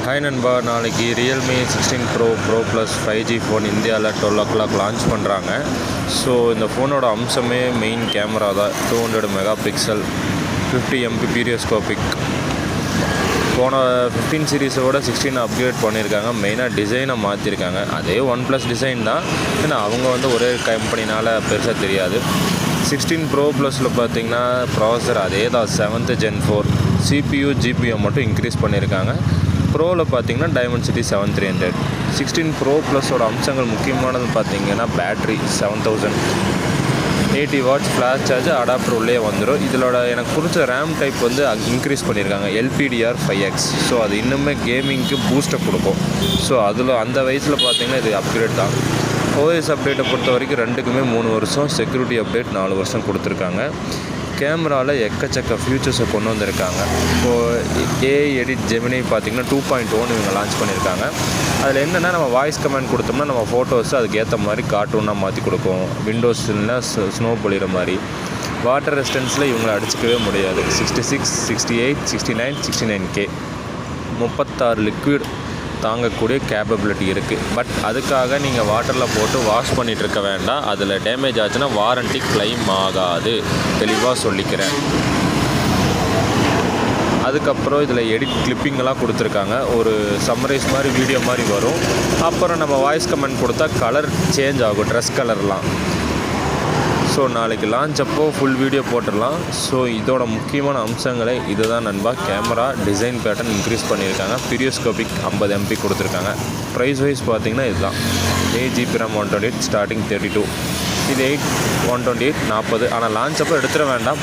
Hi நண்பா, நாளைக்கு Realme 16 bro plus 5G phone இந்தியாவில் 12 o'clock லான்ச் பண்ணுறாங்க. ஸோ இந்த ஃபோனோட அம்சமே மெயின் கேமரா தான். 200 மெகா பிக்சல் 50 MP பீரியோஸ்கோபிக். போன 15 சீரீஸோட 16 அப்கிரேட் பண்ணியிருக்காங்க. மெயினாக டிசைனை மாற்றிருக்காங்க. அதே OnePlus டிசைன் தான், ஏன்னா அவங்க ஒரே கம்பெனினால் பெருசாக தெரியாது. 16 ப்ரோ ப்ளஸில் பார்த்திங்கன்னா ப்ராசஸர் அதே தான், 7th Gen 4. CPU GPU மட்டும் இன்க்ரீஸ் பண்ணியிருக்காங்க. ப்ரோவில் பார்த்தீங்கன்னா Dimensity 7300. 16 ப்ரோ ப்ளஸோட அம்சங்கள் முக்கியமானது பார்த்தீங்கன்னா battery 7000, 80 watts flash charge adapter உள்ளே வந்துடும். இதிலோட எனக்கு பிடிச்ச ரேம் டைப் இன்க்ரீஸ் பண்ணியிருக்காங்க, LPDR5X. ஸோ அது இன்னுமே கேமிங்க்கு பூஸ்டப் கொடுக்கும். ஸோ அதில் அந்த வயசில் பார்த்தீங்கன்னா இது அப்கிரேட் தான். OS அப்டேட்டை பொறுத்த வரைக்கும் ரெண்டுக்குமே 3 வருஷம், செக்யூரிட்டி அப்டேட் 4 வருஷம் கொடுத்துருக்காங்க. கேமராவில் எக்கச்சக்க ஃபியூச்சர்ஸை கொண்டு வந்திருக்காங்க. இப்போது AI எடிட் ஜெமினி பார்த்திங்கன்னா 2.1 இவங்க லான்ச் பண்ணியிருக்காங்க. அதில் என்னென்னா, நம்ம வாய்ஸ் கமெண்ட் கொடுத்தோம்னா நம்ம ஃபோட்டோஸ் அதுக்கு ஏற்ற மாதிரி கார்ட்டூனாக மாற்றி கொடுக்கும். விண்டோஸ் இல்லைனா ஸ்னோ பொழிகிற மாதிரி. வாட்டர் ரெசிஸ்டன்ஸில் இவங்களை அடிச்சிக்கவே முடியாது. 66, 68, 69, 69K 36 லிக்விட் தாங்கக்கூடிய கேப்பபிலிட்டி இருக்குது. பட் அதுக்காக நீங்கள் வாட்டரில் போட்டு வாஷ் பண்ணிகிட்டு இருக்க வேண்டாம். அதில் டேமேஜ் ஆச்சுன்னா வாரண்ட்டி கிளைம் ஆகாது, தெளிவாக சொல்லிக்கிறேன். அதுக்கப்புறம் இதில் எடிட் கிளிப்பிங்கெல்லாம் கொடுத்துருக்காங்க. ஒரு சம்மரைஸ் மாதிரி வீடியோ மாதிரி வரும். அப்புறம் நம்ம வாய்ஸ் கமெண்ட் கொடுத்தா கலர் சேஞ்ச் ஆகும், ட்ரெஸ் கலர்லாம். ஸோ நாளைக்கு லான்ச் அப்போ ஃபுல் வீடியோ போட்டுடலாம். ஸோ இதோட முக்கியமான அம்சங்களே இதுதான் நண்பா. கேமரா டிசைன் பேட்டர்ன் இன்க்ரீஸ் பண்ணியிருக்காங்க. பீரியோஸ்கோபிக் 50 MP கொடுத்துருக்காங்க. ப்ரைஸ் வைஸ் பார்த்திங்கன்னா இதுதான். 8GB RAM 128, starting 32. இது 128, 40. ஆனால் லான்ச் அப்போ எடுத்துட வேண்டாம்.